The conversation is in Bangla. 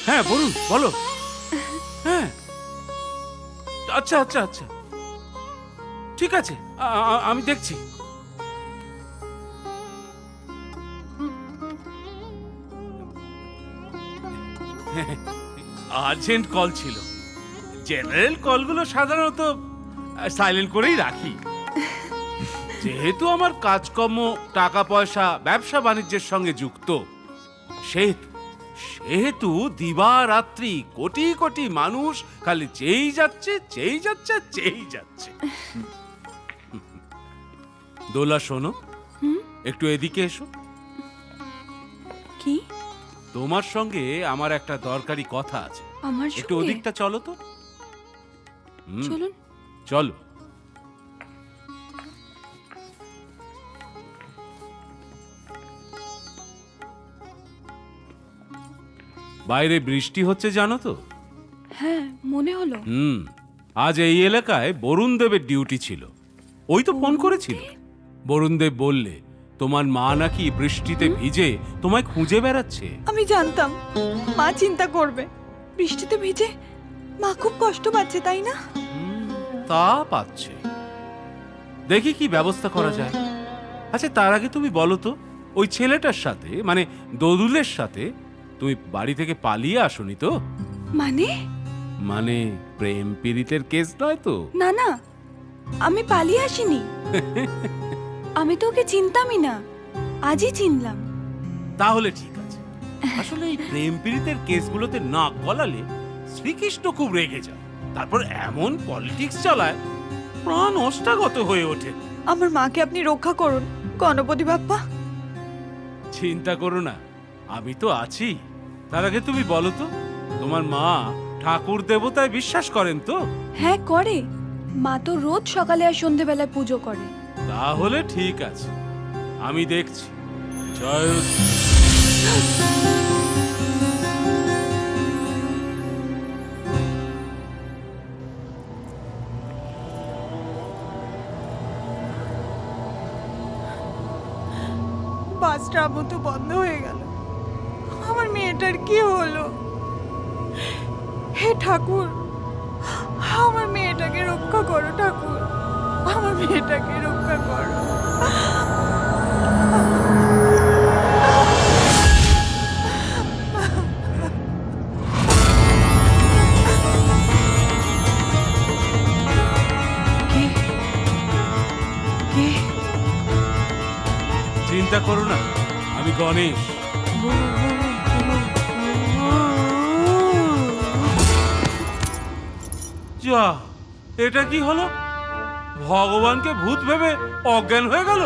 হ্যাঁ বলুন, বলো। হ্যাঁ, আচ্ছা আচ্ছা আচ্ছা, ঠিক আছে, আমি দেখছি। আর্জেন্ট কল ছিল। জেনারেল কলগুলো সাধারণত সাইলেন্ট করেই রাখি। যেহেতু আমার কাজকর্ম, টাকা পয়সা, ব্যবসা বাণিজ্যের সঙ্গে যুক্ত, সেহেতু দিবারাত্রি কোটি কোটি মানুষ খালি চেয়েই যাচ্ছে, চেয়েই যাচ্ছে, চেয়েই যাচ্ছে। দোলা শোনো, একটু এদিকে এসো। কি? তোমার সঙ্গে আমার একটা দরকারি কথা আছে। আমার একটু সঙ্গে? ওদিকটা চলো তো। চলুন। চলো। বাইরে বৃষ্টি হচ্ছে জানো তো? হ্যাঁ, মনে হলো। আজ এই এলাকায় বরুণ দেবের ডিউটি ছিল। ওই তো ফোন করেছিল। বরুণ দেব বললে তোমার মা নাকি বৃষ্টিতে ভিজে তোমায় খুঁজে বেড়াচ্ছে। আমি জানতাম মা চিন্তা করবে। বৃষ্টিতে ভিজে মা খুব কষ্ট পাচ্ছে, তাই না? তা পাচ্ছে। দেখি কি ব্যবস্থা করা যায়। আচ্ছা, তার আগে তুমি বলো তো, ওই ছেলেটার সাথে, মানে দদুলের সাথে তুমি বাড়ি থেকে পালিয়ে আসোনি তো? মানে প্রেম পীড়িতের কেস নয় তো? না না, আমি পালিয়ে আসিনি। আমি তো ওকে চিনতামই না, আজই চিনলাম। তাহলে ঠিক আছে। আসলে এই প্রেম পীড়িতের কেসগুলোতে নাক গলালে শ্রীকৃষ্ণ খুব রেগে যায়, তারপর এমন পলিটিক্স চালায় প্রাণ অষ্টাগত হয়ে ওঠে। আমার মাকে আপনি রক্ষা করুন গণপতি বাপ্পা। চিন্তা করো না, আমি তো আছি। তার আগে তুমি বলো তো, তোমার মা ঠাকুর দেবতায় বিশ্বাস করেন তো? হ্যাঁ করে, মা তো রোজ সকালে আর সন্ধেবেলায় পুজো করে। তাহলে ঠিক আছে, আমি দেখছি। জয় বাসটা তো বন্ধ হয়ে গেল। আমার মেয়েটার কি হলো? হে ঠাকুর, আমার মেয়েটাকে রক্ষা করো ঠাকুর, আমার মেয়েটাকে রক্ষা করো। চিন্তা করো না, আমি গণেশ। যা, এটা কি হলো? ভগবানকে ভূত ভেবে অজ্ঞান হয়ে গেল।